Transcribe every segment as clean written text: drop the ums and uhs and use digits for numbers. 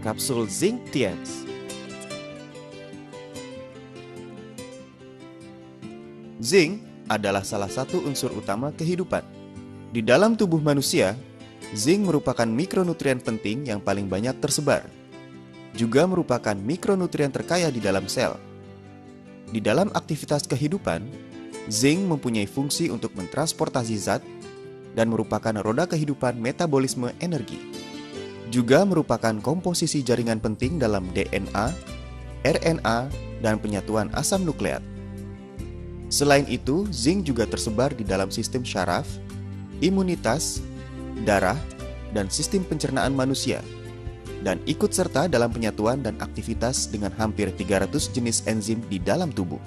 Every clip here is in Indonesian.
Kapsul Zinc Tiens. Zinc adalah salah satu unsur utama kehidupan. Di dalam tubuh manusia, zinc merupakan mikronutrien penting yang paling banyak tersebar. Juga merupakan mikronutrien terkaya di dalam sel. Di dalam aktivitas kehidupan, zinc mempunyai fungsi untuk mentransportasi zat dan merupakan roda kehidupan metabolisme energi. Juga merupakan komposisi jaringan penting dalam DNA, RNA, dan penyatuan asam nukleat. Selain itu, zinc juga tersebar di dalam sistem syaraf, imunitas, darah, dan sistem pencernaan manusia, dan ikut serta dalam penyatuan dan aktivitas dengan hampir 300 jenis enzim di dalam tubuh.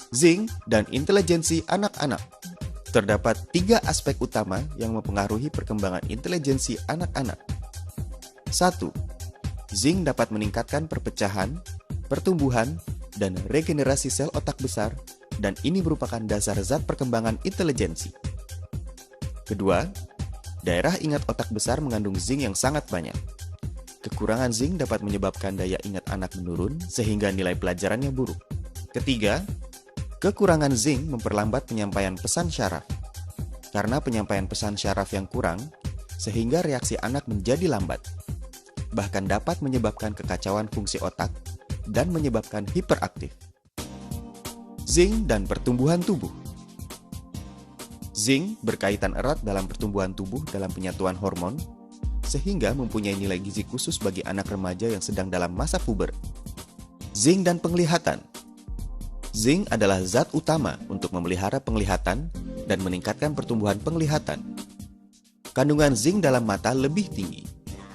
Zinc dan intelijensi anak-anak. Terdapat 3 aspek utama yang mempengaruhi perkembangan intelijensi anak-anak. 1. Zinc dapat meningkatkan perpecahan, pertumbuhan, dan regenerasi sel otak besar, dan ini merupakan dasar zat perkembangan intelijensi. Kedua, daerah ingat otak besar mengandung zinc yang sangat banyak. Kekurangan zinc dapat menyebabkan daya ingat anak menurun sehingga nilai pelajarannya buruk. Ketiga, kekurangan zinc memperlambat penyampaian pesan syaraf. Karena penyampaian pesan syaraf yang kurang, sehingga reaksi anak menjadi lambat. Bahkan dapat menyebabkan kekacauan fungsi otak dan menyebabkan hiperaktif. Zinc dan pertumbuhan tubuh. Zinc berkaitan erat dalam pertumbuhan tubuh dalam penyatuan hormon, sehingga mempunyai nilai gizi khusus bagi anak remaja yang sedang dalam masa puber. Zinc dan penglihatan. Zinc adalah zat utama untuk memelihara penglihatan dan meningkatkan pertumbuhan penglihatan. Kandungan zinc dalam mata lebih tinggi.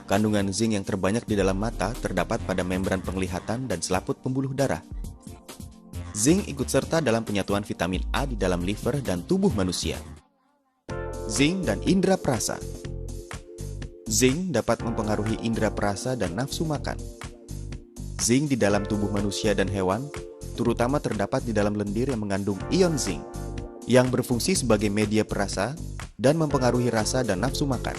Kandungan zinc yang terbanyak di dalam mata terdapat pada membran penglihatan dan selaput pembuluh darah. Zinc ikut serta dalam penyatuan vitamin A di dalam liver dan tubuh manusia. Zinc dan indera perasa. Zinc dapat mempengaruhi indera perasa dan nafsu makan. Zinc di dalam tubuh manusia dan hewan terutama terdapat di dalam lendir yang mengandung ion zinc, yang berfungsi sebagai media perasa dan mempengaruhi rasa dan nafsu makan.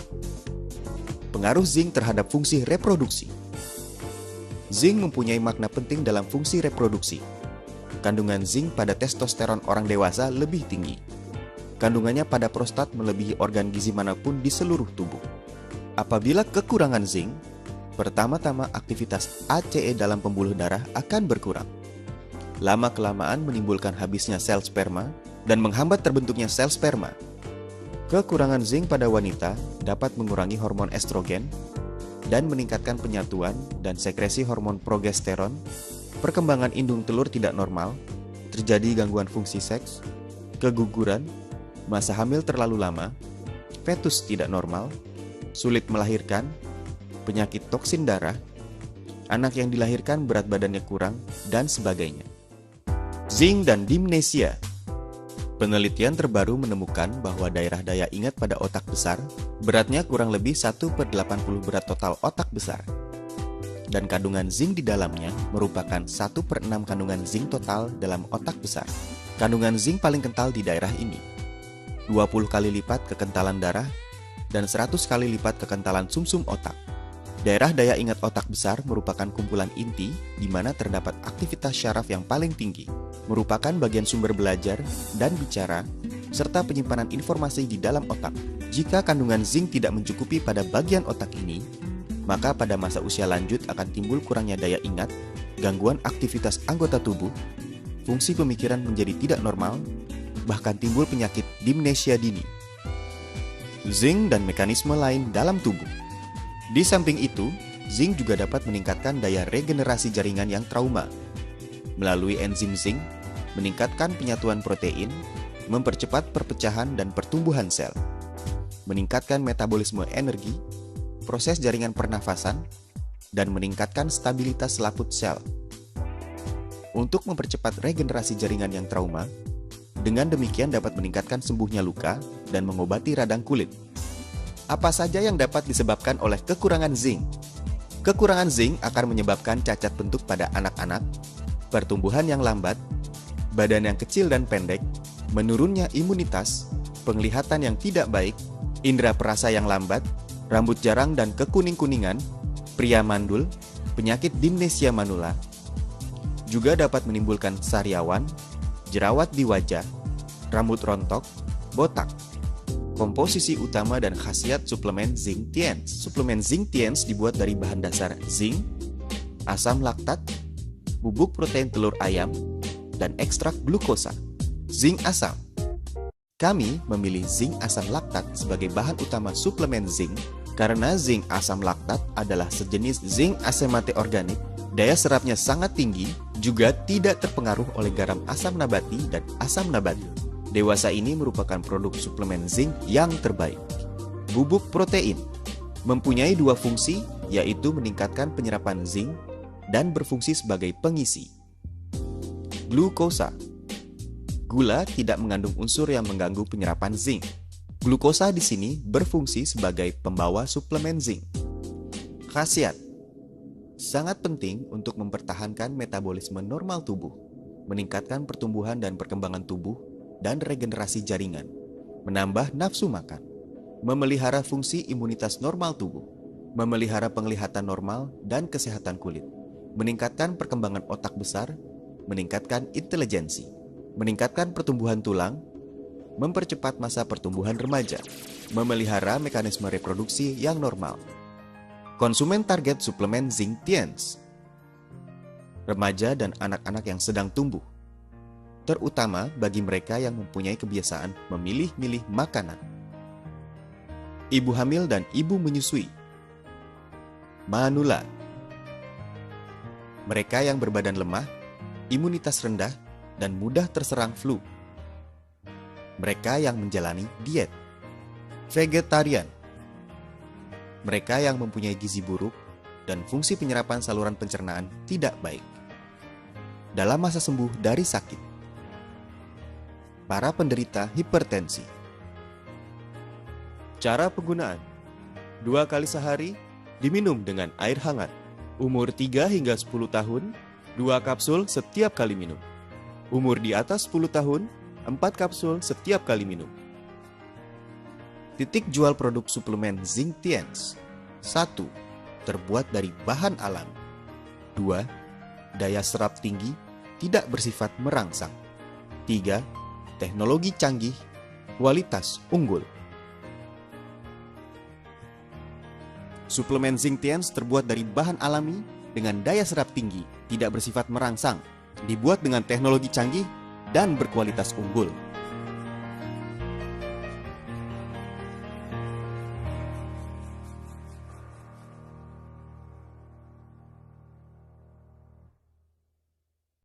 Pengaruh zinc terhadap fungsi reproduksi. Zinc mempunyai makna penting dalam fungsi reproduksi. Kandungan zinc pada testosteron orang dewasa lebih tinggi. Kandungannya pada prostat melebihi organ gizi manapun di seluruh tubuh. Apabila kekurangan zinc, pertama-tama aktivitas ACE dalam pembuluh darah akan berkurang. Lama-kelamaan menimbulkan habisnya sel sperma dan menghambat terbentuknya sel sperma. Kekurangan zinc pada wanita dapat mengurangi hormon estrogen dan meningkatkan penyatuan dan sekresi hormon progesteron, perkembangan indung telur tidak normal, terjadi gangguan fungsi seks, keguguran, masa hamil terlalu lama, fetus tidak normal, sulit melahirkan, penyakit toksin darah, anak yang dilahirkan berat badannya kurang, dan sebagainya. Zinc dan dimnesia. Penelitian terbaru menemukan bahwa daerah daya ingat pada otak besar beratnya kurang lebih 1/80 berat total otak besar. Dan kandungan zinc di dalamnya merupakan 1/6 kandungan zinc total dalam otak besar. Kandungan zinc paling kental di daerah ini, 20 kali lipat kekentalan darah dan 100 kali lipat kekentalan sumsum otak. Daerah daya ingat otak besar merupakan kumpulan inti di mana terdapat aktivitas syaraf yang paling tinggi, merupakan bagian sumber belajar dan bicara, serta penyimpanan informasi di dalam otak. Jika kandungan zinc tidak mencukupi pada bagian otak ini, maka pada masa usia lanjut akan timbul kurangnya daya ingat, gangguan aktivitas anggota tubuh, fungsi pemikiran menjadi tidak normal, bahkan timbul penyakit dimnesia dini. Zinc dan mekanisme lain dalam tubuh. Di samping itu, zinc juga dapat meningkatkan daya regenerasi jaringan yang trauma. Melalui enzim zinc, meningkatkan penyatuan protein, mempercepat perpecahan dan pertumbuhan sel, meningkatkan metabolisme energi, proses jaringan pernafasan, dan meningkatkan stabilitas selaput sel. Untuk mempercepat regenerasi jaringan yang trauma, dengan demikian dapat meningkatkan sembuhnya luka dan mengobati radang kulit. Apa saja yang dapat disebabkan oleh kekurangan zinc? Kekurangan zinc akan menyebabkan cacat bentuk pada anak-anak, pertumbuhan yang lambat, badan yang kecil dan pendek, menurunnya imunitas, penglihatan yang tidak baik, indera perasa yang lambat, rambut jarang dan kekuning-kuningan, pria mandul, penyakit dimnesia manula, juga dapat menimbulkan sariawan, jerawat di wajah, rambut rontok, botak. Komposisi utama dan khasiat suplemen Zinc Tiens. Suplemen Zinc Tiens dibuat dari bahan dasar zinc, asam laktat, bubuk protein telur ayam, dan ekstrak glukosa. Zinc asam. Kami memilih zinc asam laktat sebagai bahan utama suplemen zinc karena zinc asam laktat adalah sejenis zinc asemate organik, daya serapnya sangat tinggi, juga tidak terpengaruh oleh garam asam nabati dan asam nabati. Dewasa ini merupakan produk suplemen zinc yang terbaik. Bubuk protein mempunyai dua fungsi, yaitu meningkatkan penyerapan zinc dan berfungsi sebagai pengisi. Glukosa. Gula tidak mengandung unsur yang mengganggu penyerapan zinc. Glukosa di sini berfungsi sebagai pembawa suplemen zinc. Khasiat. Sangat penting untuk mempertahankan metabolisme normal tubuh, meningkatkan pertumbuhan dan perkembangan tubuh, dan regenerasi jaringan, menambah nafsu makan, memelihara fungsi imunitas normal tubuh, memelihara penglihatan normal dan kesehatan kulit, meningkatkan perkembangan otak besar, meningkatkan intelijensi, meningkatkan pertumbuhan tulang, mempercepat masa pertumbuhan remaja, memelihara mekanisme reproduksi yang normal. Konsumen target suplemen Zinc Tiens: remaja dan anak-anak yang sedang tumbuh, terutama bagi mereka yang mempunyai kebiasaan memilih-milih makanan. Ibu hamil dan ibu menyusui. Manula: mereka yang berbadan lemah, imunitas rendah, dan mudah terserang flu. Mereka yang menjalani diet. Vegetarian: mereka yang mempunyai gizi buruk dan fungsi penyerapan saluran pencernaan tidak baik. Dalam masa sembuh dari sakit. Para penderita hipertensi. Cara penggunaan: 2 kali sehari, diminum dengan air hangat. Umur 3 hingga 10 tahun, 2 kapsul setiap kali minum. Umur di atas 10 tahun, 4 kapsul setiap kali minum. Titik jual produk suplemen Zinc Tiens: 1. Terbuat dari bahan alami. 2. Daya serap tinggi, tidak bersifat merangsang. 3. Teknologi canggih, kualitas unggul. Suplemen Zinc Tiens terbuat dari bahan alami dengan daya serap tinggi, tidak bersifat merangsang, dibuat dengan teknologi canggih, dan berkualitas unggul.